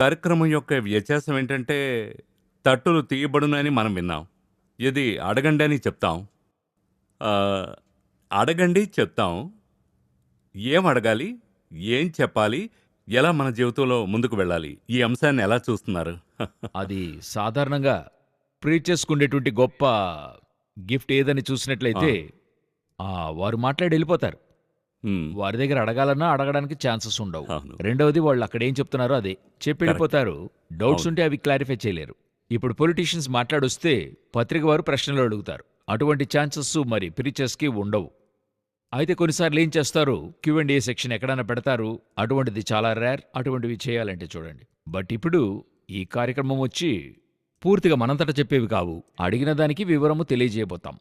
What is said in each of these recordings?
కార్యక్రమం యొక్క వ్యత్యాసం ఏంటంటే, తట్టులు తీయబడునని మనం విన్నాం. ఇది అడగండి అని చెప్తాం. ఆహ్, అడగండి చెప్తాం. ఏం అడగాలి? ఏం చెప్పాలి? ఎలా మన జీవితంలో ముందుకు వెళ్ళాలి? ఈ అంశాన్ని ఎలా చూస్తున్నారు? అది సాధారణంగా ప్రీచర్స్‌కుండేటువంటి గొప్ప గిఫ్ట్ ఏదని ఆ! చూసినట్లయితే, వారు మాట్లాడి ఎళ్ళిపోతారు. హ్మ్. వారి దగ్గర అడగాలన్నా అడగడానికి ఛాన్సెస్ ఉండవు. అవును. రెండవది వాళ్ళు అక్కడేం చెప్తున్నారో అదే. కరెక్ట్. చెప్పెళ్ళిపోతారు. డౌట్స్ అవును. ఉంటే అవి క్లారిఫై చేయలేరు. ఇప్పుడు పొలిటీషియన్స్ మాట్లాడొస్తే పత్రిక వారు ప్రశ్నలు అడుగుతారు. అటువంటి ఛాన్సెస్ మరి ప్రీచర్స్‌కి ఉండవు. అయితే కొన్నిసార్లు ఏం చేస్తారు, క్యూ అండ్ ఏ సెక్షన్ ఎక్కడైనా పెడతారు. అటువంటిది చాలా రేర్. అటువంటివి చేయాలంటే చూడండి. బట్ ఇప్పుడు ఈ కార్యక్రమం వచ్చి పూర్తిగా మనంతట చెప్పేవి కావు. అడిగిన దానికి వివరము తెలియజేయబోతాం.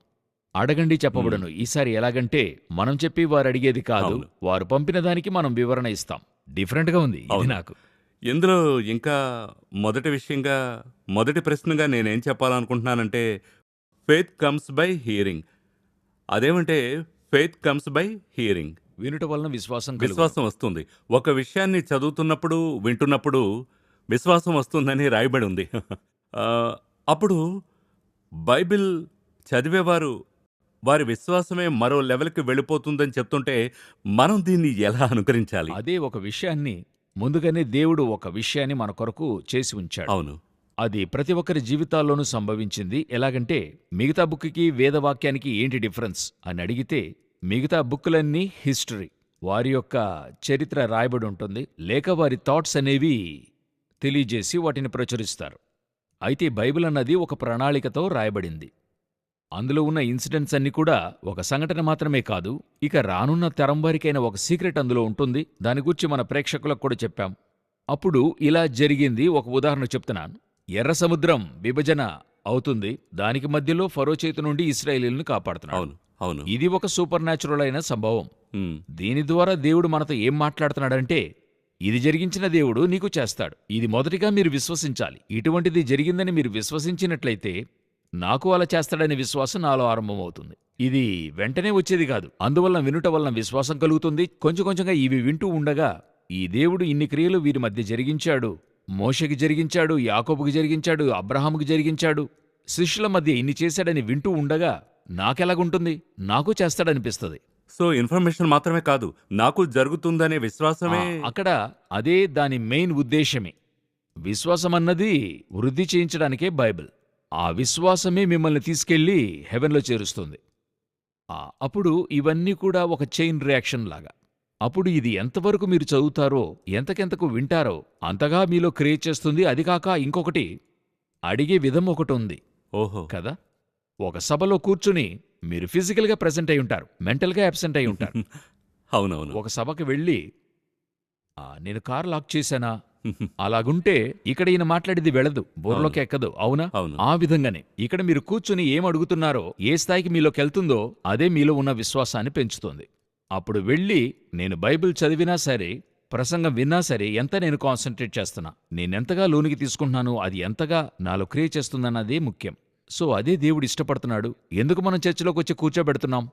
అడగండి హ్మ్. చెప్పబడును. ఈసారి ఎలాగంటే మనం చెప్పి వారు అడిగేది కాదు. అవును. వారు పంపిన దానికి మనం వివరణ ఇస్తాం. డిఫరెంట్‌గా ఉంది ఇది అవును. నాకు. ఇందులో ఇంకా మొదటి ప్రశ్నగా నేనేం చెప్పాలనుకుంటున్నానంటే, ఫెయిత్ కమ్స్ బై హియరింగ్. అదేమంటే ఫెయిత్ కమ్స్ బై హియరింగ్. వినుట వలన విశ్వాసం కలుగును. విశ్వాసం వస్తుంది. ఒక విషయాన్ని చదువుతున్నప్పుడు, వింటున్నప్పుడు విశ్వాసం వస్తుందని రాయబడి ఉంది. ఆహ్, అప్పుడు బైబిల్ చదివేవారు వారి విశ్వాసమే మరో లెవెల్‌కి వెళ్ళిపోతుందని చెప్తుంటే, మనం దీన్ని ఎలా అనుకరించాలి? అదే ఒక విషయాన్ని ముందుగానే దేవుడు ఒక విషయాన్ని మన కొరకు చేసి ఉంచాడు. అవును. అది ప్రతి ఒక్కరి జీవితాల్లోనూ సంభవించింది. ఎలాగంటే, మిగతా బుక్‌కి, వేదవాక్యానికి ఏంటి డిఫరెన్స్ అని అడిగితే, మిగతా బుక్కులన్నీ హిస్టరీ. వారి యొక్క చరిత్ర రాయబడి ఉంటుంది. లేక వారి థాట్స్ అనేవి తెలియజేసి వాటిని ప్రచురిస్తారు. అయితే బైబిల్ అన్నది ఒక ప్రణాళికతో రాయబడింది. అందులో ఉన్న ఇన్సిడెంట్స్ అన్నీ కూడా ఒక సంఘటన మాత్రమే కాదు, ఇక రానున్న తరం వారికైన ఒక సీక్రెట్ అందులో ఉంటుంది. దాని గూర్చి మన ప్రేక్షకులకు కూడా చెప్పాం. అప్పుడు ఇలా జరిగింది. ఒక ఉదాహరణ చెప్తున్నాను. ఎర్ర సముద్రం విభజన అవుతుంది. దానికి మధ్యలో ఫరో చేతి నుండి ఇశ్రాయేలీయులను కాపాడుతున్నాడు. అవును. అవును. ఇది ఒక సూపర్ న్యాచురల్ అయిన సంభవం. హ్మ్. దీని ద్వారా దేవుడు మనతో ఏం మాట్లాడుతున్నాడంటే, ఇది జరిగించిన దేవుడు నీకు చేస్తాడు. ఇది మొదటిగా మీరు విశ్వసించాలి. ఇటువంటిది జరిగిందని మీరు విశ్వసించినట్లయితే, నాకు అలా చేస్తాడనే విశ్వాసం నాలో ఆరంభమవుతుంది. ఇది వెంటనే వచ్చేది కాదు. అందువలన వినుట వలన విశ్వాసం కలుగుతుంది. కొంచెం కొంచెంగా ఇవి వింటూ ఉండగా, ఈ దేవుడు ఇన్ని క్రియలు వీరి మధ్య జరిగించాడు. మోషేకి జరిగించాడు, యాకోబుకి జరిగించాడు, అబ్రహాముకి జరిగించాడు. శిష్యుల మధ్య ఇన్ని చేశాడని వింటూ ఉండగా, నాకెలాగుంటుంది? నాకు చేస్తాడనిపిస్తది. సో, ఇన్ఫర్మేషన్ మాత్రమే కాదు, నాకు జరుగుతుందనే విశ్వాసమే అక్కడ అదే దాని మెయిన్ ఉద్దేశమే. విశ్వాసమన్నది వృద్ధి చేయించడానికే బైబిల్. ఆ విశ్వాసమే మిమ్మల్ని తీసుకెళ్ళి హెవెన్‌లో చేరుస్తుంది. అప్పుడు ఇవన్నీ కూడా ఒక చైన్ రియాక్షన్ లాగా. అప్పుడు ఇది ఎంతవరకు మీరు చదువుతారో, ఎంతకెంతకు వింటారో, అంతగా మీలో క్రియేట్ చేస్తుంది. అది కాక ఇంకొకటి, అడిగే విధం ఒకటుంది ఓహో! కదా! ఒక సభలో కూర్చుని మీరు ఫిజికల్‌గా ప్రెజెంట్ అయ్యుంటారు. మెంటల్‌గా అబ్సెంట్ అయ్యుంటారు. అవునవును. ఒక సభకి వెళ్ళి, నేను కారు లాక్ చేశానా? అలాగుంటే ఇక్కడ ఈయన మాట్లాడేది వెళ్ళదు. బుర్రలోకి అవును. ఎక్కదు. అవునా? అవును. ఆ విధంగానే ఇక్కడ మీరు కూర్చుని ఏం అడుగుతున్నారో, ఏ స్థాయికి మీలోకెళ్తుందో అదే మీలో ఉన్న విశ్వాసాన్ని పెంచుతుంది. అప్పుడు వెళ్ళి నేను బైబిల్ చదివినా సరే, ప్రసంగం విన్నా సరే ఎంత నేను కాన్సంట్రేట్ చేస్తున్నా, నేనెంతగా లోనికి తీసుకుంటున్నాను, అది ఎంతగా నాలో క్రియేట్ చేస్తుందన్నదే ముఖ్యం. సో అదే దేవుడు ఇష్టపడుతున్నాడు. ఎందుకు మనం చర్చిలోకొచ్చి కూర్చోబెడుతున్నాం?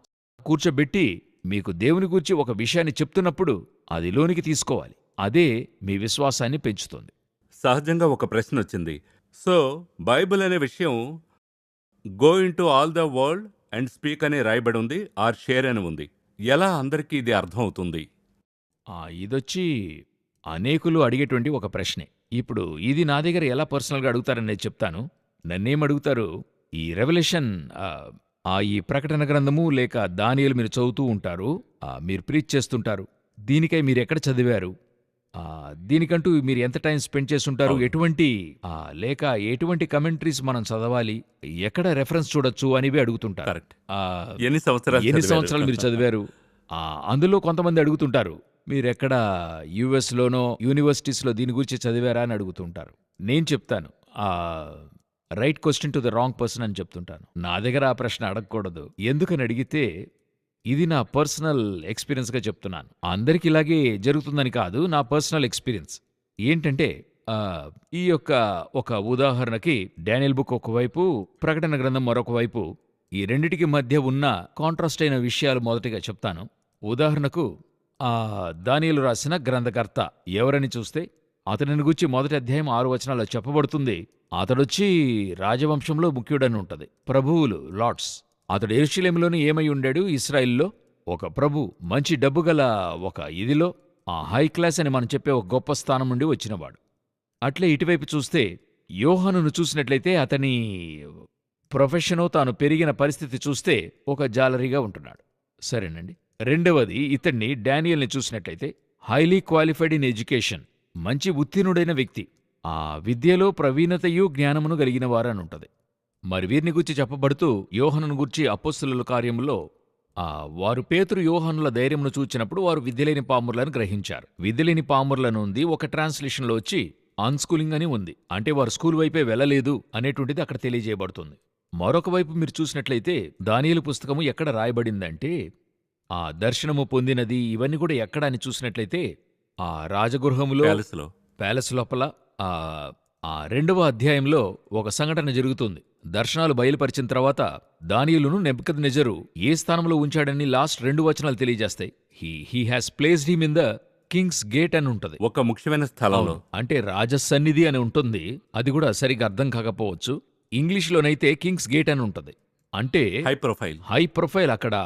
కూర్చోబెట్టి మీకు దేవుని గూర్చి ఒక విషయాన్ని చెప్తున్నప్పుడు అది లోనికి తీసుకోవాలి. అదే మీ విశ్వాసాన్ని పెంచుతుంది. సహజంగా ఒక ప్రశ్నొచ్చింది. సో, బైబిల్ అనే విషయం go into all the world and speak అని రాయబడి ఉంది. ఆర్ షేర్ అని ఉంది. ఎలా అందరికీ ఇది అర్థమవుతుంది? ఇదొచ్చి అనేకులు అడిగేటువంటి ఒక ప్రశ్నే. ఇప్పుడు ఇది నా దగ్గర ఎలా పర్సనల్‌గా అడుగుతారనేది చెప్తాను. నన్నేమడుగుతారు, ఈ రెవల్యూషన్ ఈ ప్రకటన గ్రంథము లేక దానియేలు మీరు చదువుతూ ఉంటారు. మీరు ప్రీచ్ చేస్తుంటారు. దీనికై మీరెక్కడ చదివారు? దీనికంటూ మీరు ఎంత టైం స్పెండ్ చేసుంటారు? అవును. లేక ఎటువంటి కమెంటరీస్ మనం చదవాలి? ఎక్కడ రెఫరెన్స్ చూడొచ్చు అనేవి అడుగుతుంటారు. కరెక్ట్. ఆహ్, ఎన్ని సంవత్సరాలు ఎన్ని చదివారు? సంవత్సరాలు మీరు చదివారు? అందులో కొంతమంది అడుగుతుంటారు. మీరెక్కడ యూఎస్‌లోనో, యూనివర్సిటీస్‌లో దీని గురించి చదివారా అని అడుగుతుంటారు. నేను చెప్తాను. Right question to the wrong person అని చెప్తుంటాను. నా దగ్గర ఆ ప్రశ్న అడగకూడదు. ఎందుకని అడిగితే, ఇది నా పర్సనల్ ఎక్స్‌పీరియన్స్‌గా చెప్తున్నాను. అందరికి ఇలాగే జరుగుతుందని కాదు. నా పర్సనల్ ఎక్స్‌పీరియన్స్. ఏంటంటే, ఈ యొక్క ఒక ఉదాహరణకి డానియేల్ బుక్ ఒకవైపు, ప్రకటన గ్రంథం మరొక వైపు. ఈ రెండిటికి మధ్య ఉన్న కాంట్రాస్ట్ అయిన విషయాలు మొదటిగా చెప్తాను. ఉదాహరణకు దానియేలు రాసిన గ్రంథకర్త ఎవరని చూస్తే, అతనిని గూర్చి మొదటి అధ్యాయం 6 వచనాల్లో చెప్పబడుతుంది. అతడొచ్చి రాజవంశంలో ముఖ్యుడని ఉంటది. ప్రభువులు, లార్డ్స్. అతడు యెరూషలేములోని ఏమై ఉండాడు? ఇశ్రాయేలులో ఒక ప్రభు, మంచి డబ్బుగల ఒక ఇదిలో ఆ హై క్లాస్ అని మనం చెప్పే ఒక గొప్ప స్థానం నుండి వచ్చినవాడు. అట్లే ఇటువైపు చూస్తే యోహానును చూసినట్లయితే అతని ప్రొఫెషను, తాను పెరిగిన పరిస్థితి చూస్తే ఒక జాలరీగా ఉంటున్నాడు. సరేనండి. రెండవది, ఇతన్ని డానియల్ని చూసినట్లయితే హైలీ క్వాలిఫైడ్ ఇన్ ఎడ్యుకేషన్, మంచి ఉత్తీర్ణుడైన వ్యక్తి, ఆ విద్యలో ప్రవీణతయు జ్ఞానమును కలిగిన వారని ఉంటది. మరి వీరిని గూర్చి చెప్పబడుతూ యోహానును గూర్చి అపోస్తలుల కార్యములో వారు పేతురు యోహానుల ధైర్యమును చూచినప్పుడు వారు విద్యలేని పాముర్లను గ్రహించారు. విద్యలేని పాముర్లను ఉంది ఒక ట్రాన్స్లేషన్లో వచ్చి అన్స్కూలింగ్ అని ఉంది. అంటే వారు స్కూల్ వైపే వెళ్ళలేదు అనేటువంటిది అక్కడ తెలియజేయబడుతుంది. మరొక వైపు మీరు చూసినట్లయితే దానియేలు పుస్తకము ఎక్కడ రాయబడిందంటే ఆ దర్శనము పొందినది ఇవన్నీ కూడా ఎక్కడ అని చూసినట్లయితే ఆ రాజగృహములో, ప్యాలెస్ లోపల ఆ 2వ అధ్యాయంలో ఒక సంఘటన జరుగుతుంది. దర్శనాలు బయలుపరిచిన తర్వాత దానియేలును నెబుకద్నెజరు ఏ స్థానంలో ఉంచాడని లాస్ట్ 2 వచనాలు తెలియజేస్తాయి. He has placed him in the Kings gate అని ఉంటది. ఒక ముఖ్యమైన స్థలంలో, అంటే రాజసన్నిధి అని ఉంటుంది. అది కూడా సరిగ్గా అర్థం కాకపోవచ్చు. ఇంగ్లీష్లోనైతే కింగ్స్ గేట్ అని ఉంటది. అంటే హై ప్రొఫైల్ అక్కడ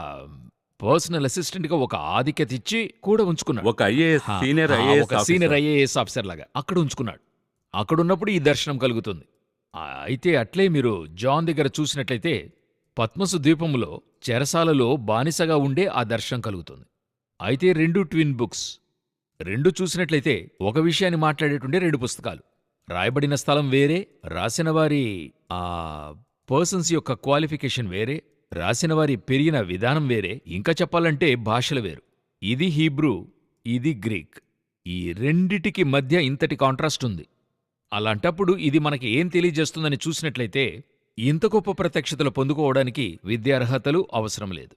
పర్సనల్ అసిస్టెంట్ గా ఒక ఆధిక్యత ఇచ్చి కూడా ఉంచుకున్నాడు. ఒక సీనియర్ ఐఏఎస్ ఆఫీసర్ లాగా అక్కడ ఉంచుకున్నాడు. అక్కడున్నప్పుడు ఈ దర్శనం కలుగుతుంది. అయితే అట్లే మీరు జాన్ దగ్గర చూసినట్లయితే పద్మసు ద్వీపములో చెరసాలలో బానిసగా ఉండే ఆ దర్శనం కలుగుతుంది. అయితే 2 ట్విన్ బుక్స్, 2 చూసినట్లయితే ఒక విషయాన్ని మాట్లాడేటుండే 2 పుస్తకాలు. రాయబడిన స్థలం వేరే, రాసిన వారి ఆ పర్సన్స్ యొక్క క్వాలిఫికేషన్ వేరే, రాసిన వారి పెరిగిన విధానం వేరే, ఇంకా చెప్పాలంటే భాషలు వేరు. ఇది హీబ్రూ, ఇది గ్రీక్. ఈ రెండిటికి మధ్య ఇంతటి కాంట్రాస్ట్ ఉంది. అలాంటప్పుడు ఇది మనకి ఏం తెలియజేస్తుందని చూసినట్లయితే ఇంత గొప్ప ప్రత్యక్షతలు పొందుకోవడానికి విద్యార్హతలు అవసరం లేదు.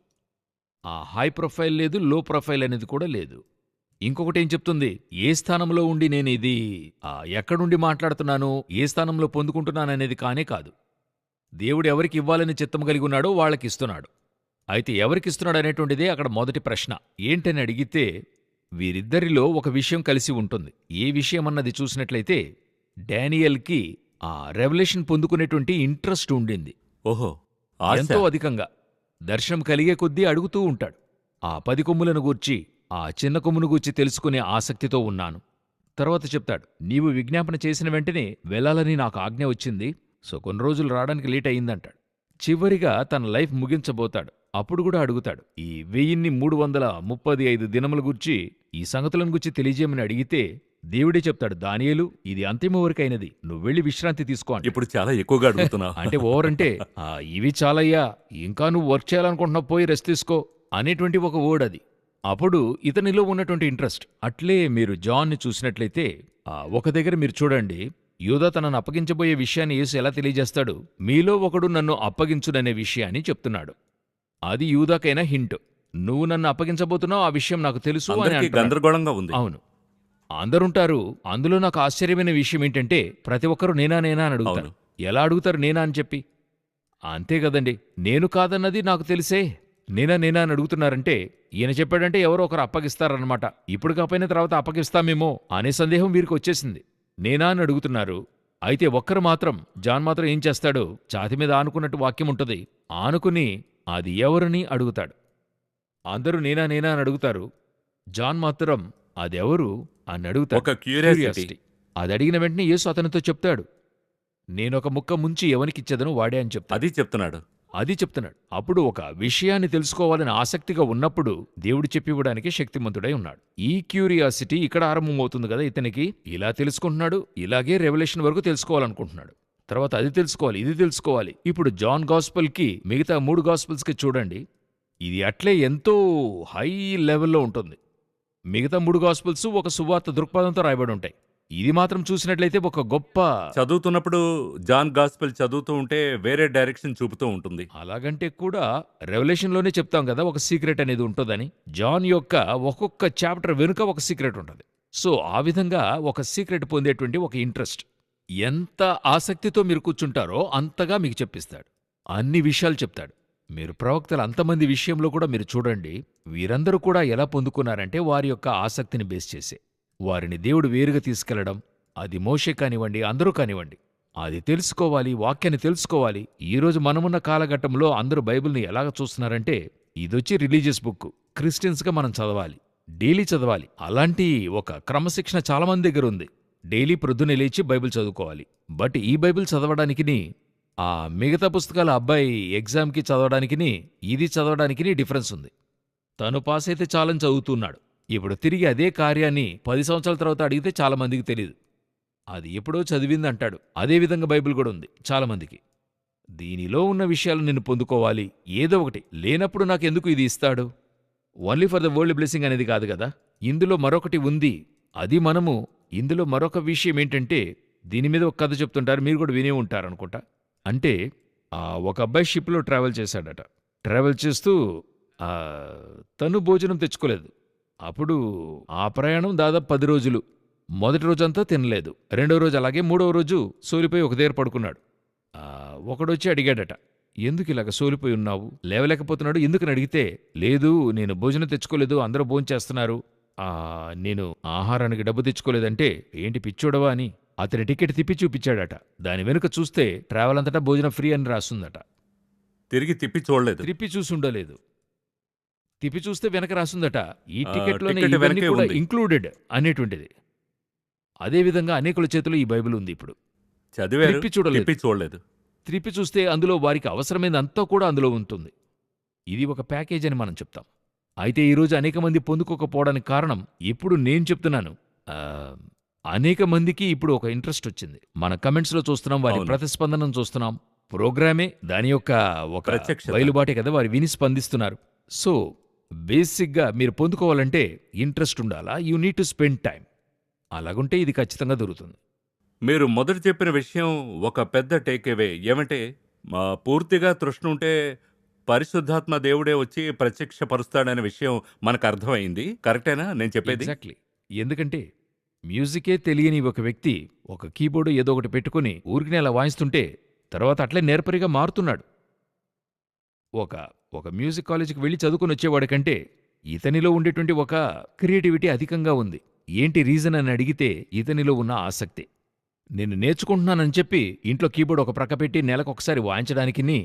ఆ హై ప్రొఫైల్ లేదు, లో ప్రొఫైల్ అనేది కూడా లేదు. ఇంకొకటేం చెప్తుంది, ఏ స్థానంలో ఉండి నేను ఇది ఎక్కడుండి మాట్లాడుతున్నాను, ఏ స్థానంలో పొందుకుంటున్నాననేది కానే కాదు. దేవుడు ఎవరికి ఇవ్వాలని చిత్తము కలిగి ఉన్నాడో వాళ్ళకిస్తున్నాడు. అయితే ఎవరికిస్తున్నాడు అనేటువంటిదే అక్కడ మొదటి ప్రశ్న. ఏంటని అడిగితే వీరిద్దరిలో ఒక విషయం కలిసి ఉంటుంది. ఏ విషయమన్నది చూసినట్లయితే డానియల్కి ఆ రెవల్యూషన్ పొందుకునేటువంటి ఇంట్రెస్ట్ ఉండింది. ఓహో, ఎంతో అధికంగా దర్శనం కలిగే కొద్దీ అడుగుతూ ఉంటాడు. ఆ 10 కొమ్ములను గూర్చి, ఆ చిన్న కొమ్మును గూర్చి తెలుసుకునే ఆసక్తితో ఉన్నాను. తర్వాత చెప్తాడు, నీవు విజ్ఞాపన చేసిన వెంటనే వెళ్ళాలని నాకు ఆజ్ఞ వచ్చింది. సో కొన్ని రోజులు రావడానికి లేట్ అయిందంటాడు. చివరిగా తన లైఫ్ ముగించబోతాడు. అప్పుడు కూడా అడుగుతాడు, ఈ 1335 దినముల గూర్చి, ఈ సంగతులను గూర్చి తెలియజేయమని అడిగితే దేవుడే చెప్తాడు, దానియేలు ఇది అంతిమ వరకైనది, నువ్వెళ్ళి విశ్రాంతి తీసుకో. ఇప్పుడు చాలా ఎక్కువగా అడుగుతున్నావు. అంటే ఓవర్ అంటే ఇవి చాలయ్యా, ఇంకా నువ్వు వర్క్ చేయాలనుకుంటున్నావు, పోయి రెస్ట్ తీసుకో అనేటువంటి ఒక వర్డ్ అది. అప్పుడు ఇతనిలో ఉన్నటువంటి ఇంట్రెస్ట్. అట్లే మీరు జాన్ని చూసినట్లయితే ఒక దగ్గర మీరు చూడండి, యూదా తనను అప్పగించబోయే విషయాన్ని యేసు ఎలా తెలియజేస్తాడు, మీలో ఒకడు నన్ను అప్పగించుడనే విషయాన్ని చెప్తున్నాడు. అది యూదాకైనా హింట్. నువ్వు నన్ను అప్పగించబోతున్నావు, ఆ విషయం నాకు తెలుసు అని గందరగోళంగా ఉంది. అవును, అందరుంటారు. అందులో నాకు ఆశ్చర్యమైన విషయం ఏంటంటే ప్రతి ఒక్కరూ నేనా నేనా అని అడుగుతారు. ఎలా అడుగుతారు నేనా అని చెప్పి? అంతే కదండి, నేను కాదన్నది నాకు తెలిసే, నేనా నేనా అని అడుగుతున్నారంటే ఈయన చెప్పాడంటే ఎవరో ఒకరు అప్పగిస్తారన్నమాట. ఇప్పుడు కాకపోయినా తర్వాత అప్పగిస్తామేమో అనే సందేహం వీరికి వచ్చేసింది. నేనా అని అడుగుతున్నారు. అయితే ఒక్కరు మాత్రం, జాన్ మాత్రం ఏం చేస్తాడు, ఛాతి మీద ఆనుకున్నట్టు వాక్యం ఉంటుంది, ఆనుకుని అది ఎవరని అడుగుతాడు. అందరూ నేనా నేనా అని అడుగుతారు, జాన్ మాత్రం అదెవరు అని అడుగుతాడు. ఒక క్యూరియాసిటీ. అది అడిగిన వెంటనే యేసు అతనితో చెప్తాడు, నేనొక ముక్క ముంచి ఎవనికిచ్చేదను వాడే అని చెప్తాడు. అది చెప్తున్నాడు. అప్పుడు ఒక విషయాన్ని తెలుసుకోవాలని ఆసక్తిగా ఉన్నప్పుడు దేవుడు చెప్పివ్వడానికి శక్తిమంతుడై ఉన్నాడు. ఈ క్యూరియాసిటీ ఇక్కడ ఆరంభమవుతుంది కదా ఇతనికి. ఇలా తెలుసుకుంటున్నాడు, ఇలాగే రెవల్యూషన్ వరకు తెలుసుకోవాలనుకుంటున్నాడు. తర్వాత అది తెలుసుకోవాలి, ఇది తెలుసుకోవాలి. ఇప్పుడు జాన్ గాస్పెల్కి మిగతా 3 గాస్పెల్స్కి చూడండి, ఇది అట్లే ఎంతో హై లెవెల్లో ఉంటుంది. మిగతా 3 గాస్పెల్స్ ఒక సువార్త దృక్పథంతో రాయబడి ఉంటాయి. ఇది మాత్రం చూసినట్లయితే ఒక గొప్ప, చదువుతున్నప్పుడు జాన్ గాస్పెల్ చదువుతూ ఉంటే వేరే డైరెక్షన్ చూపుతూ ఉంటుంది. అలాగంటే కూడా రెవల్యూషన్లోనే చెప్తాం కదా ఒక సీక్రెట్ అనేది ఉంటుందని. జాన్ యొక్క ఒక్కొక్క చాప్టర్ వెనుక ఒక సీక్రెట్ ఉంటుంది. సో ఆ విధంగా ఒక సీక్రెట్ పొందేటువంటి ఒక ఇంట్రెస్ట్. ఎంత ఆసక్తితో మీరు కూర్చుంటారో అంతగా మీకు చెప్పిస్తాడు, అన్ని విషయాలు చెప్తాడు. మీరు ప్రవక్తల అంతమంది విషయంలో కూడా మీరు చూడండి, వీరందరూ కూడా ఎలా పొందుకున్నారంటే వారి యొక్క ఆసక్తిని బేస్ చేసే. వారిని దేవుడు వేరుగా తీసుకెళ్లడం, అది మోషే కానివ్వండి, అందరూ కానివ్వండి. అది తెలుసుకోవాలి, వాక్యాన్ని తెలుసుకోవాలి. ఈరోజు మనమున్న కాలఘట్టంలో అందరూ బైబిల్‌ని ఎలాగ చూస్తున్నారంటే, ఇదొచ్చి రిలీజియస్ బుక్కు. క్రిస్టియన్స్‌గా మనం చదవాలి. డైలీ చదవాలి. అలాంటి ఒక క్రమశిక్షణ చాలా మంది దగ్గరుంది. డైలీ ప్రొద్దున్నే లేచి బైబిల్ చదువుకోవాలి. బట్ ఈ బైబిల్ చదవడానికిని, ఆ మిగతా పుస్తకాల అబ్బాయి ఎగ్జామ్‌కి చదవడానికిని, ఇది చదవడానికిని డిఫరెన్స్ ఉంది. తను పాసయితే చాలని చదువుతున్నాడు. ఇప్పుడు తిరిగి అదే కార్యాన్ని 10 సంవత్సరాల తర్వాత అడిగితే చాలా మందికి తెలీదు. అది ఎప్పుడో చదివిందంటాడు. అదే విధంగా బైబిల్ కూడా ఉంది చాలామందికి. దీనిలో ఉన్న విషయాలు నేను పొందుకోవాలి. ఏదో ఒకటి. లేనప్పుడు నాకెందుకు ఇది ఇస్తాడు? Only for the world blessing అనేది కాదు గదా! ఇందులో మరొకటి ఉంది. అది మనము ఇందులో మరొక విషయం ఏంటంటే, దీని మీద ఒక కథ చెప్తుంటారు. మీరు కూడా వినే ఉంటారనుకుంటా. అంటే ఒక అబ్బాయి షిప్‌లో ట్రావెల్ చేశాడట. ట్రావెల్ చేస్తూ తను భోజనం తెచ్చుకోలేదు. అప్పుడు ఆ ప్రయాణం దాదాపు 10 రోజులు. మొదటి రోజంతా తినలేదు. రెండో రోజు అలాగే, మూడవ రోజు సోలిపోయి ఒక దగ్గర పడుకున్నాడు. ఒకడొచ్చి అడిగాడట, ఎందుకిలాగ సోలిపోయి ఉన్నావు? లేవలేకపోతున్నాడు ఎందుకని అడిగితే, లేదు నేను భోజనం తెచ్చుకోలేదు, అందరూ భోంచేస్తున్నారు. నేను ఆహారానికి డబ్బు తెచ్చుకోలేదంటే, ఏంటి పిచ్చోడవా అని అతని టికెట్ తిప్పి చూపించాడట. దాని వెనుక చూస్తే ట్రావెల్ అంతటా భోజనం ఫ్రీ అని రాస్తుందట. తిరిగి తిప్పి చూడలేదు. తిప్పి చూసుండలేదు. తిప్పి చూస్తే వెనక రాసుందట, ఈ టికెట్లోనే టికెట్ ఇవన్నీ వెనకే కూడా ఉంది. ఇంక్లూడెడ్ అనేటువంటిది. అదేవిధంగా అనేకుల చేతిలో ఈ బైబిల్ ఉంది ఇప్పుడు. చదివారు, తిప్పి చూడలేదు. తిప్పి చూడలేదు. త్రిప్పి చూస్తే అందులో వారికి అవసరమైనంతా కూడా అందులో ఉంటుంది. ఇది ఒక ప్యాకేజ్ అని మనం చెప్తాం. అయితే ఈరోజు అనేక మంది పొందుకోకపోవడానికి కారణం, ఇప్పుడు నేను చెప్తున్నాను, అనేక మందికి ఇప్పుడు ఒక ఇంట్రెస్ట్ వచ్చింది. మన కమెంట్స్లో చూస్తున్నాం, వారి అవును. ప్రతిస్పందనను చూస్తున్నాం. ప్రోగ్రామే దాని యొక్క ఒక ప్రత్యక్షత. బయలుబాటే కదా, వారు విని స్పందిస్తున్నారు. సో బేసిక్గా మీరు పొందుకోవాలంటే ఇంట్రెస్ట్ ఉండాలా, you need to spend time. అలాగుంటే ఇది ఖచ్చితంగా దొరుకుతుంది. మీరు మొదట చెప్పిన విషయం ఒక పెద్ద టేక్అవే. ఏమంటే పూర్తిగా తృష్ణ ఉంటే పరిశుద్ధాత్మ దేవుడే వచ్చి ప్రత్యక్షపరుస్తాడనే విషయం మనకు అర్థమైంది. కరెక్టేనా నేను చెప్పేది? ఎగ్జాక్ట్లీ. ఎందుకంటే మ్యూజికే తెలియని ఒక వ్యక్తి ఒక కీబోర్డు ఏదో ఒకటి పెట్టుకుని ఊరికినే అలా వాయిస్తుంటే తర్వాత అట్లే నేర్పరిగా మారుతున్నాడు. ఒక ఒక మ్యూజిక్ కాలేజీకి వెళ్ళి చదువుకుని వచ్చేవాడి కంటే ఇతనిలో ఉండేటువంటి ఒక క్రియేటివిటీ అధికంగా ఉంది. ఏంటి రీజన్ అని అడిగితే ఇతనిలో ఉన్న ఆసక్తి. నేను నేర్చుకుంటున్నానని చెప్పి ఇంట్లో కీబోర్డ్ ఒక ప్రక్క పెట్టి నెలకొకసారి వాయించడానికిని,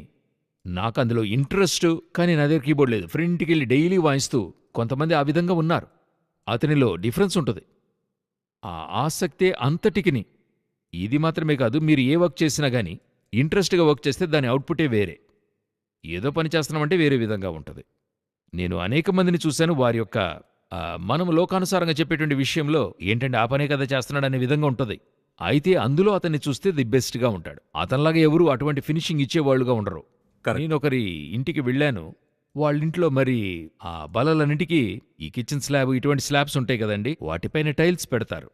నాకందులో ఇంట్రెస్టు, కానీ నా దగ్గర కీబోర్డ్ లేదు. ఫ్రెండ్‌కెళ్ళి డైలీ వాయిస్తూ కొంతమంది ఆ విధంగా ఉన్నారు. అతనిలో డిఫరెన్స్ ఉంటుంది. ఆ ఆసక్తే అంతటికిని. ఇది మాత్రమే కాదు, మీరు ఏ వర్క్ చేసినా గానీ ఇంట్రెస్ట్‌గా వర్క్ చేస్తే దాని అవుట్‌పుటే వేరే. ఏదో పని చేస్తున్నామంటే వేరే విధంగా ఉంటది. నేను అనేక మందిని చూశాను, వారి యొక్క మనం లోకానుసారంగా చెప్పేటువంటి విషయంలో ఏంటంటే ఆ పనే కదా చేస్తున్నాడనే విధంగా ఉంటది. అయితే అందులో అతన్ని చూస్తే ది బెస్ట్‌గా ఉంటాడు. అతనిలాగా ఎవరూ అటువంటి ఫినిషింగ్ ఇచ్చేవాళ్లుగా ఉండరు. కరెక్ట్. నేనొకరి ఇంటికి వెళ్ళాను. వాళ్ళింట్లో మరి ఆ బల్లలన్నిటికీ ఈ కిచెన్ స్లాబ్, ఇటువంటి స్లాబ్స్ ఉంటాయి కదండి, వాటిపైన టైల్స్ పెడతారు.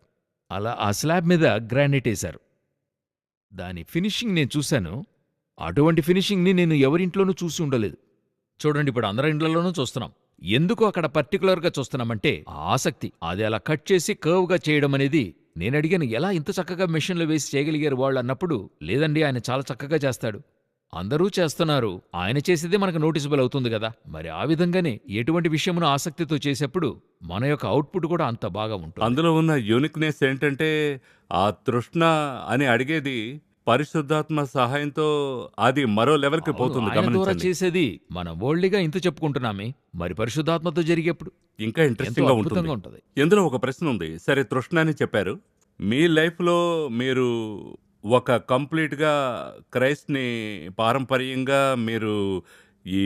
అలా ఆ స్లాబ్ మీద గ్రానైట్ వేశారు. దాని ఫినిషింగ్ నేను చూశాను. అటువంటి ఫినిషింగ్‌ని నేను ఎవరింట్లోనూ చూసి ఉండలేదు. చూడండి, ఇప్పుడు అందరి ఇండ్లలోనూ చూస్తున్నాం. ఎందుకు అక్కడ పర్టికులర్‌గా చూస్తున్నామంటే ఆ ఆసక్తి. అది అలా కట్ చేసి కర్వ్‌గా చేయడం అనేది, నేనడిగాను, ఎలా ఇంత చక్కగా మెషిన్‌లో వేసి చేయగలిగారు వాళ్ళు అన్నప్పుడు, లేదండి ఆయన చాలా చక్కగా చేస్తాడు. అందరూ చేస్తున్నారు, ఆయన చేసేదే మనకు నోటీసబుల్ అవుతుంది గదా. మరి ఆ విధంగానే ఎటువంటి విషయమును ఆసక్తితో చేసేప్పుడు మన యొక్క అవుట్‌పుట్ కూడా అంత బాగా ఉంటుంది. అందులో ఉన్న యూనిక్‌నెస్ ఏంటంటే, ఆ తృష్ణ అని అడిగేది పరిశుద్ధాత్మ సహాయంతో అది మరో లెవెల్‌కి అవును, పోతుంది. ఆయన ద్వారా గమనించండి. చేసేది మనం వరల్డ్‌గా ఇంత చెప్పుకుంటున్నామే, మరి పరిశుద్ధాత్మతో జరిగేప్పుడు ఇంకా ఎంతో ఇంట్రెస్టింగ్‌గా ఉంటుంది. అద్భుతంగా ఉంటది. ఇందులో ఒక ప్రశ్న ఉంది. సరే, తృష్ణ అని చెప్పారు. మీ లైఫ్‌లో మీరు ఒక కంప్లీట్‌గా క్రైస్ట్‌ని పారంపర్యంగా మీరు ఈ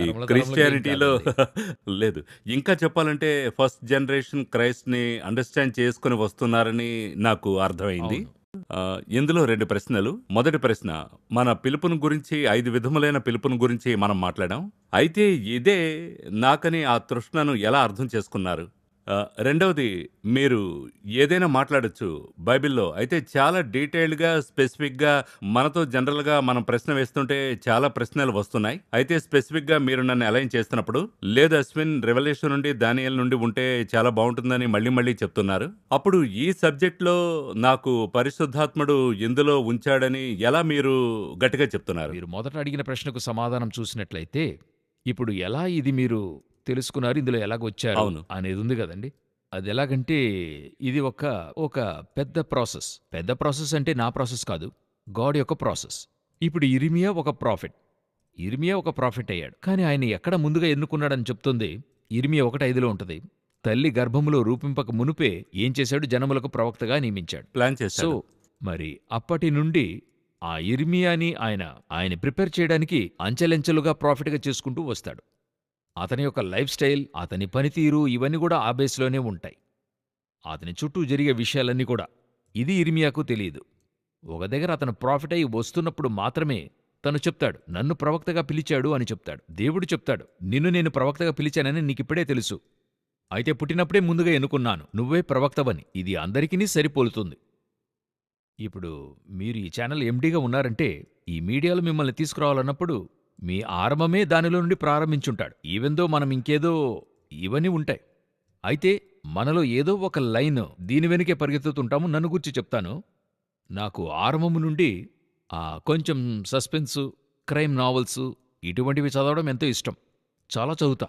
తరముల క్రిస్టియానిటీలో కాదండి. లేదు. ఇంకా చెప్పాలంటే ఫస్ట్ జనరేషన్ క్రైస్ట్‌ని అండర్‌స్టాండ్ చేసుకొని వస్తున్నారని నాకు అర్థమైంది. అవును. ఇందులో 2 ప్రశ్నలు. మొదటి ప్రశ్న, మన పిలుపుని గురించి 5 విధములైన పిలుపుని గురించి మనం మాట్లాడాం. అయితే ఇదే నాకని ఆ తృష్ణను ఎలా అర్థం చేసుకున్నారు? రెండవది, మీరు ఏదైనా మాట్లాడొచ్చు బైబిల్‌లో. అయితే చాలా డీటెయిల్డ్‌గా, స్పెసిఫిక్‌గా మనతో జనరల్‌గా మనం ప్రశ్న వేస్తుంటే చాలా ప్రశ్నలు వస్తున్నాయి. అయితే స్పెసిఫిక్‌గా మీరు నన్ను అలైన్ చేస్తున్నప్పుడు, లేదు అశ్విన్ రెవల్యూషన్ నుండి, దానియేలు నుండి ఉంటే చాలా బావుంటుందని మళ్ళీ మళ్ళీ చెప్తున్నారు. అప్పుడు ఈ సబ్జెక్ట్‌లో నాకు పరిశుద్ధాత్ముడు ఎందులో ఉంచాడని ఎలా మీరు గట్టిగా చెప్తున్నారు? మీరు మొదట అడిగిన ప్రశ్నకు సమాధానం చూసినట్లయితే, ఇప్పుడు ఎలా ఇది మీరు తెలుసుకున్నారు, ఇందులో ఎలాగొచ్చారు అవును. అనేది ఉంది కదండి. అదెలాగంటే ఇది ఒక పెద్ద ప్రాసెస్. పెద్ద ప్రాసెస్ అంటే నా ప్రాసెస్ కాదు. గాడ్ యొక్క ప్రాసెస్. ఇప్పుడు ఇర్మియా ఒక ప్రాఫెట్. ఇర్మియా ఒక ప్రాఫెట్ అయ్యాడు. కానీ ఆయన ఎక్కడ ముందుగా ఎన్నుకున్నాడని చెప్తుంది ఇర్మియా 1:5లో ఉంటది. తల్లి గర్భములో రూపింపక మునుపే ఏం చేశాడు? జనములకు ప్రవక్తగా నియమించాడు. ప్లాన్ సో, చేశాడు. మరి అప్పటి నుండి ఆ ఇర్మియాని ఆయన ప్రిపేర్ చేయడానికి అంచెలంచెలుగా ప్రాఫిట్‌గా చేసుకుంటూ వస్తాడు. అతని యొక్క లైఫ్ స్టైల్, అతని పనితీరు ఇవన్నీ కూడా ఆ బేస్‌లోనే ఉంటాయి. అతని చుట్టూ జరిగే విషయాలన్నీ కూడా. ఇది ఇర్మియాకు తెలీదు. ఒక దగ్గర అతను ప్రాఫిట్ అయి వస్తున్నప్పుడు మాత్రమే తను చెప్తాడు, నన్ను ప్రవక్తగా పిలిచాడు అని చెప్తాడు. దేవుడు చెప్తాడు, నిన్ను నేను ప్రవక్తగా పిలిచానని నీకిప్పుడే తెలుసు. అయితే పుట్టినప్పుడే ముందుగా ఎన్నుకున్నాను, నువ్వే ప్రవక్తవని. ఇది అందరికీ సరిపోలుతుంది. ఇప్పుడు మీరు ఈ ఛానల్ ఎండీగా ఉన్నారంటే ఈ మీడియాలో మిమ్మల్ని తీసుకురావాలన్నప్పుడు మీ ఆరంభమే దానిలో నుండి ప్రారంభించుంటాడు. ఈవెందో మనం ఇంకేదో ఇవన్నీ ఉంటాయి. అయితే మనలో ఏదో ఒక లైన్ దీని వెనుకే పరిగెత్తుతుంటాము. నన్ను గురించి చెప్తాను. నాకు ఆరంభము నుండి కొంచెం సస్పెన్సు, క్రైమ్ నావల్సు ఇటువంటివి చదవడం ఎంతో ఇష్టం. చాలా చదువుతా.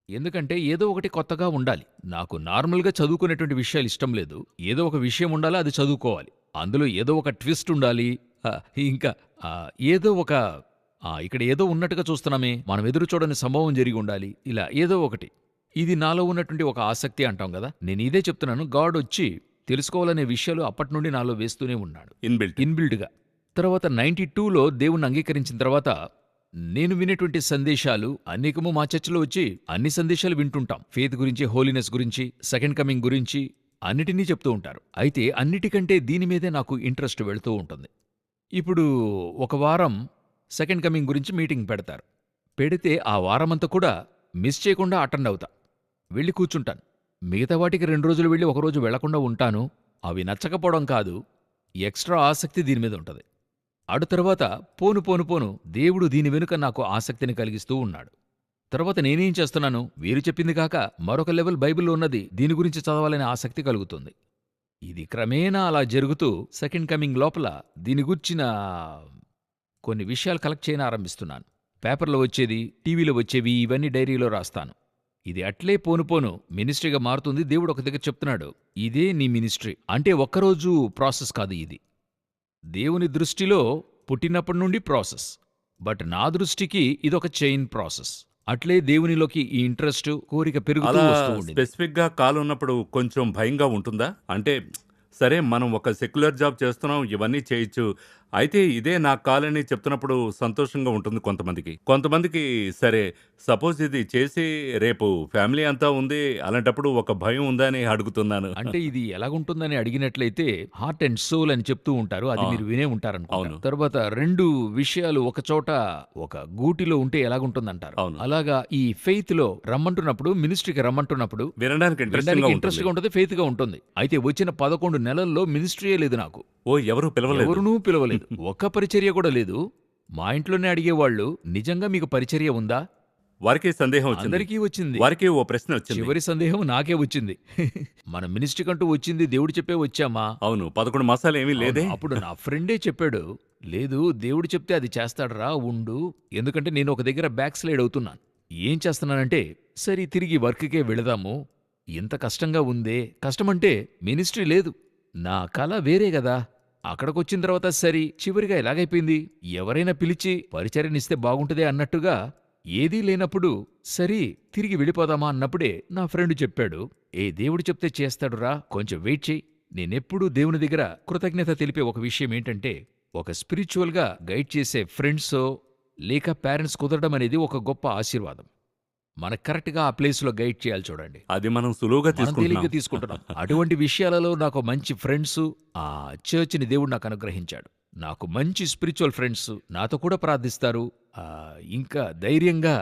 ఎందుకంటే ఏదో ఒకటి కొత్తగా ఉండాలి. నాకు నార్మల్గా చదువుకునేటువంటి విషయాలు ఇష్టం లేదు. ఏదో ఒక విషయం ఉండాలి, అది చదువుకోవాలి. అందులో ఏదో ఒక ట్విస్ట్ ఉండాలి. ఇంకా ఏదో ఒక ఇక్కడ ఏదో ఉన్నట్టుగా చూస్తున్నామే, మనం ఎదురు చూడని సంభవం జరిగి ఉండాలి. ఇలా ఏదో ఒకటి. ఇది నాలో ఉన్నటువంటి ఒక ఆసక్తి అంటాం కదా. నేను ఇదే చెప్తున్నాను. గాడ్ వచ్చి తెలుసుకోవాలనే విషయాలు అప్పటి నుండి నాలో వేస్తూనే ఉన్నాడు, ఇన్బిల్డ్గా. తర్వాత 92లో దేవుణ్ణి అంగీకరించిన తర్వాత నేను వినేటువంటి సందేశాలు అనేకము మా చర్చలో వచ్చి అన్ని సందేశాలు వింటుంటాం. ఫెయిత్ గురించి, హోలీనెస్ గురించి, సెకండ్ కమింగ్ గురించి అన్నిటినీ చెప్తూ ఉంటారు. అయితే అన్నిటికంటే దీని మీదే నాకు ఇంట్రెస్ట్ వెళుతూ ఉంటుంది. ఇప్పుడు ఒక వారం సెకండ్ కమింగ్ గురించి మీటింగ్ పెడతారు. పెడితే ఆ వారమంతా కూడా మిస్ చేయకుండా అటెండ్ అవుతా. వెళ్ళి కూర్చుంటాను. మిగతా వాటికి 2 రోజులు వెళ్ళి ఒకరోజు వెళ్లకుండా ఉంటాను. అవి నచ్చకపోవడం కాదు, ఎక్స్ట్రా ఆసక్తి దీని మీద ఉంటుంది. అడు తర్వాత పోను దేవుడు దీని వెనుక నాకు ఆసక్తిని కలిగిస్తూ ఉన్నాడు. తర్వాత నేనేం చేస్తున్నాను, వీరు చెప్పింది కాక మరొక లెవెల్ బైబిల్లో ఉన్నది దీని గురించి చదవాలనే ఆసక్తి కలుగుతుంది. ఇది క్రమేణా అలా జరుగుతూ సెకండ్ కమింగ్ లోపల దీని గుర్చిన కొన్ని విషయాలు కలెక్ట్ చేయని ఆరంభిస్తున్నాను. పేపర్లో వచ్చేది, టీవీలో వచ్చేవి ఇవన్నీ డైరీలో రాస్తాను. ఇది అట్లే పోను మినిస్ట్రీగా మారుతుంది. దేవుడు ఒక దగ్గర చెప్తున్నాడు, ఇదే నీ మినిస్ట్రీ. అంటే ఒక్కరోజు ప్రాసెస్ కాదు ఇది. దేవుని దృష్టిలో పుట్టినప్పటి నుండి ప్రాసెస్. బట్ నా దృష్టికి ఇదొక చైన్ ప్రాసెస్. అట్లే దేవునిలోకి ఈ ఇంట్రెస్ట్, కోరిక పెరుగుతూ అలా వస్తూ ఉండింది. స్పెసిఫిక్గా కాల్ ఉన్నప్పుడు కొంచెం భయంగా ఉంటుందా? అంటే సరే, మనం ఒక సెక్యులర్ జాబ్ చేస్తున్నాం, ఇవన్నీ చేయొచ్చు. అయితే ఇదే నా కాల్ అని చెప్తున్నప్పుడు సంతోషంగా ఉంటుంది కొంతమందికి. కొంతమందికి సరే, సపోజ్ ఇది చేసి రేపు ఫ్యామిలీ అంతా ఉంది, అలాంటప్పుడు ఒక భయం ఉందా అని అడుగుతున్నాను. అంటే ఇది ఎలాగుంటుందని అడిగినట్లయితే హార్ట్ అండ్ సోల్ అని చెప్తూ ఉంటారు. అది ఆ. మీరు వినే ఉంటారనుకుంటా. అవును. తర్వాత 2 విషయాలు ఒక చోట ఒక గూటిలో ఉంటే ఎలాగుంటుందంటారు. అవును. అలాగా ఈ ఫెయిత్ లో రమ్మంటున్నప్పుడు, మినిస్ట్రీకి రమ్మంటున్నప్పుడు వినడానికి వినడానికి ఇంట్రెస్టింగ్ ఇంట్రెస్ట్ గా ఉంటుంది. ఉంటుంది, ఫెయిత్ గా ఉంటుంది. అయితే వచ్చిన 11 నెలల్లో మినిస్ట్రీయే లేదు నాకు. ఓ, ఎవరు పిలవలేదు. ఎవరునూ పిలవలేదు. ఒక్క పరిచర్య కూడా లేదు. మా ఇంట్లోనే అడిగేవాళ్ళు, నిజంగా మీకు పరిచర్య ఉందా? వారికి సందేహం వచ్చింది. అందరికీ వచ్చింది. వారికి ఓ ప్రశ్న వచ్చింది. చివరి సందేహం నాకే వచ్చింది. మన మినిస్ట్రీ కంటూ వచ్చింది, దేవుడు చెప్పే వచ్చామా? అవును, 11 మాసాలు ఏమీ లేదే. అవును. అప్పుడు నా ఫ్రెండే చెప్పాడు, లేదు దేవుడు చెప్తే అది చేస్తాడురా, ఉండు. ఎందుకంటే నేను ఒక దగ్గర బ్యాక్ స్లైడ్ అవుతున్నాను. ఏం చేస్తున్నానంటే, సరే తిరిగి వర్క్కే వెళదాము. ఇంత కష్టంగా ఉందే. కష్టమంటే మినిస్ట్రీ లేదు, నా కళ వేరే గదా. అక్కడికొచ్చిన తర్వాత సరి చివరిగా ఎలాగైపోయింది, ఎవరైనా పిలిచి పరిచర్యనిస్తే బాగుంటుందే అన్నట్టుగా ఏదీ లేనప్పుడు సరి తిరిగి వెళ్ళిపోదామా అన్నప్పుడే నా ఫ్రెండ్ చెప్పాడు, దేవుడు చెప్తే చేస్తాడురా, కొంచెం వెయిట్ చెయ్యి. నేనెప్పుడూ దేవుని దగ్గర కృతజ్ఞత తెలిపే ఒక విషయం ఏంటంటే, ఒక స్పిరిచువల్గా గైడ్ చేసే ఫ్రెండ్సో లేక పేరెంట్స్ కుదరడం అనేది ఒక గొప్ప ఆశీర్వాదం. మనకు కరెక్ట్గా ఆ ప్లేస్లో గైడ్ చేయాలి. చూడండి, అది మనం సులువుగా మనం తేలిగ్గా తీసుకుంటున్నాం. తీసుకుంటున్నాం. అటువంటి విషయాలలో నాకు మంచి ఫ్రెండ్స్, ఆ చర్చిని దేవుడు నాకు అనుగ్రహించాడు. నాకు మంచి స్పిరిచువల్ ఫ్రెండ్స్ నాతో కూడా ప్రార్థిస్తారు. ఇంకా ధైర్యంగా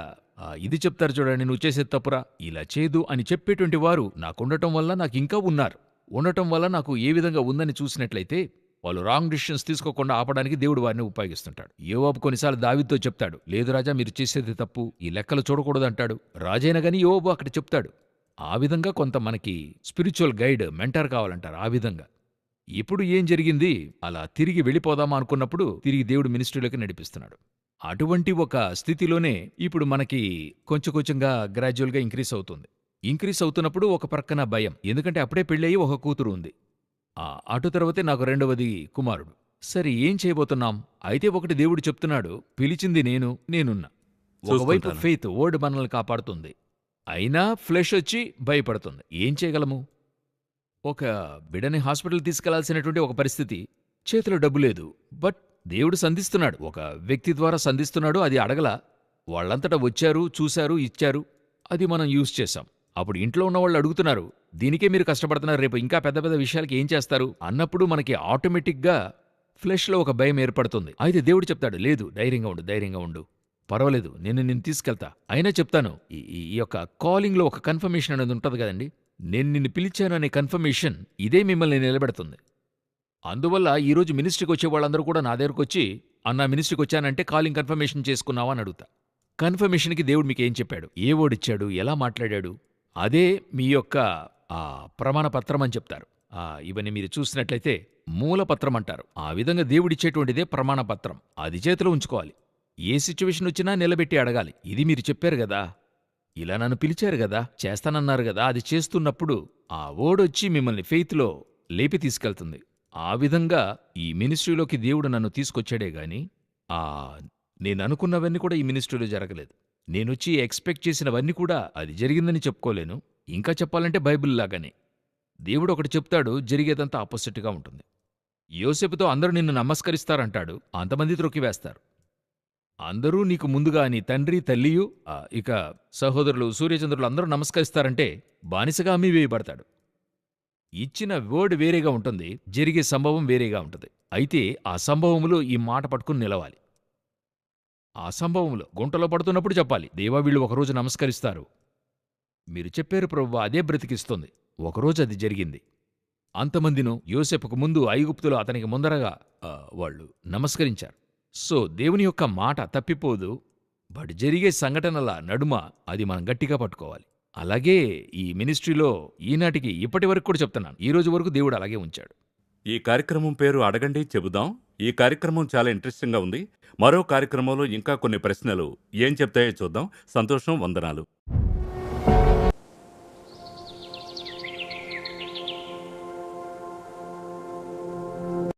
ఇది చెప్తారు, చూడండి నువ్వు చేసేది తప్పురా, ఇలా చేదు అని చెప్పేటువంటి వారు నాకుండటం వల్ల నాకు ఇంకా ఉన్నారు. ఉండటం వల్ల నాకు ఏ విధంగా ఉందని చూసినట్లయితే, వాళ్ళు రాంగ్ డిసిషన్స్ తీసుకోకుండా ఆపడానికి దేవుడు వారిని ఉపయోగిస్తుంటాడు. యోవాబు కొన్నిసార్లు దావీదుతో చెప్తాడు, లేదు రాజా మీరు చేసేది తప్పు, ఈ లెక్కలు చూడకూడదు అంటాడు. రాజైనా గాని యోవాబు అక్కడ చెప్తాడు. ఆ విధంగా కొంత మనకి స్పిరిచువల్ గైడ్, మెంటర్ కావాలంటారు. ఆ విధంగా ఇప్పుడు ఏం జరిగింది, అలా తిరిగి వెళ్ళిపోదామా అనుకున్నప్పుడు తిరిగి దేవుడు మినిస్ట్రీలోకి నడిపిస్తున్నాడు. అటువంటి ఒక స్థితిలోనే ఇప్పుడు మనకి కొంచెంగా గ్రాడ్యువల్గా ఇంక్రీస్ అవుతుంది. ఇంక్రీస్ అవుతున్నప్పుడు ఒక ప్రక్కన భయం. ఎందుకంటే అప్పుడే పెళ్ళయి ఒక కూతురు ఉంది. అటు తర్వాతే నాకు రెండవది కుమారుడు. సరే ఏం చేయబోతున్నాం? అయితే ఒకటి దేవుడు చెప్తున్నాడు, పిలిచింది నేనున్నా. ఒకవైపు చూసుకుంటాను. ఫెయిత్ వర్డ్ మనల్ని కాపాడుతుంది. అయినా ఫ్లెష్ వచ్చి భయపడుతుంది. ఏం చేయగలము? ఒక బిడ్డని హాస్పిటల్ తీసుకెళ్లాల్సినటువంటి ఒక పరిస్థితి. చేతిలో డబ్బు లేదు. బట్ దేవుడు సంధిస్తున్నాడు. ఒక వ్యక్తి ద్వారా సంధిస్తున్నాడు. అది అడగల. వాళ్ళంతటా వచ్చారు, చూశారు, ఇచ్చారు. అది మనం యూజ్ చేశాం. అప్పుడు ఇంట్లో ఉన్నవాళ్ళు అడుగుతున్నారు, దీనికే మీరు కష్టపడుతున్నారు, రేపు ఇంకా పెద్ద పెద్ద విషయాలకి ఏం చేస్తారు అన్నప్పుడు మనకి ఆటోమేటిక్గా ఫ్లెష్లో ఒక భయం ఏర్పడుతుంది. అయితే దేవుడు చెప్తాడు, లేదు ధైర్యంగా ఉండు, ధైర్యంగా ఉండు, పర్వాలేదు, నేను తీసుకెళ్తా. అయినా చెప్తాను, ఈ ఈ యొక్క కాలింగ్లో ఒక కన్ఫర్మేషన్ అనేది ఉంటుంది కదండి. నేను నిన్ను పిలిచాను అనే కన్ఫర్మేషన్ ఇదే మిమ్మల్ని నిలబెడుతుంది. అందువల్ల ఈరోజు మినిస్ట్రీకి వచ్చే వాళ్ళందరూ కూడా నా దగ్గరకు వచ్చి, అన్నా మినిస్ట్రీకి వచ్చానంటే కాలింగ్ కన్ఫర్మేషన్ చేసుకున్నావా అని అడుగుతా. కన్ఫర్మేషన్కి దేవుడు మీకేం చెప్పాడు, ఏ ఓడిచ్చాడు, ఎలా మాట్లాడాడు, అదే మీ యొక్క ప్రమాణ పత్రం అని చెప్తారు. ఇవన్నీ మీరు చూసినట్లయితే మూలపత్రం అంటారు. ఆ విధంగా దేవుడిచ్చేటువంటిదే ప్రమాణ పత్రం. అది చేతిలో ఉంచుకోవాలి. ఏ సిచ్యువేషన్ వచ్చినా నిలబెట్టి అడగాలి. ఇది మీరు చెప్పారు గదా, ఇలా నన్ను పిలిచారు గదా, చేస్తానన్నారు గదా, అది చేస్తున్నప్పుడు ఆ ఓడొచ్చి మిమ్మల్ని ఫెయిత్లో లేపి తీసుకెళ్తుంది. ఆ విధంగా ఈ మినిస్ట్రీలోకి దేవుడు నన్ను తీసుకొచ్చాడే గాని ఆ నేననుకున్నవన్నీ కూడా ఈ మినిస్ట్రీలో జరగలేదు. నేనొచ్చి ఎక్స్‌పెక్ట్ చేసినవన్నీ కూడా అది జరిగిందని చెప్పుకోలేను. ఇంకా చెప్పాలంటే బైబిల్‌లాగానే. దేవుడొకటి చెప్తాడు, జరిగేదంతా ఆపోజిట్‌గా ఉంటుంది. యోసేపుతో అందరూ నిన్ను నమస్కరిస్తారంటాడు, అంతమంది త్రొక్కివేస్తారు. అందరూ నీకు ముందుగా నీ తండ్రి, తల్లియు ఇక సహోదరులు, సూర్యచంద్రులు అందరూ నమస్కరిస్తారంటే బానిసగా అమ్మి వేయబడతాడు. ఇచ్చిన వర్డ్ వేరేగా ఉంటుంది, జరిగే సంభవం వేరేగా ఉంటుంది. అయితే ఆ సంభవములో ఈ మాట పట్టుకుని నిలవాలి. ఆ సంభవంలో గుంటలో పడుతున్నప్పుడు చెప్పాలి, దేవా వీళ్ళు ఒకరోజు నమస్కరిస్తారు. మీరు చెప్పారు ప్రభువా, అదే బ్రతికిస్తుంది. ఒకరోజు అది జరిగింది. అంతమందిను యోసేపుకు ముందు ఐగుప్తులో అతనికి ముందరగా వాళ్ళు నమస్కరించారు. సో దేవుని యొక్క మాట తప్పిపోదు. బట్ జరిగే సంఘటనల నడుమ అది మనం గట్టిగా పట్టుకోవాలి. అలాగే ఈ మినిస్ట్రీలో ఈనాటికి ఇప్పటి వరకు కూడా చెప్తున్నాను, ఈ రోజు వరకు దేవుడు అలాగే ఉంచాడు. ఈ కార్యక్రమం పేరు అడగండి చెబుదాం. ఈ కార్యక్రమం చాలా ఇంట్రెస్టింగ్గా ఉంది. మరో కార్యక్రమంలో ఇంకా కొన్ని ప్రశ్నలు ఏం చెప్తాయో చూద్దాం. సంతోషం, వందనాలు.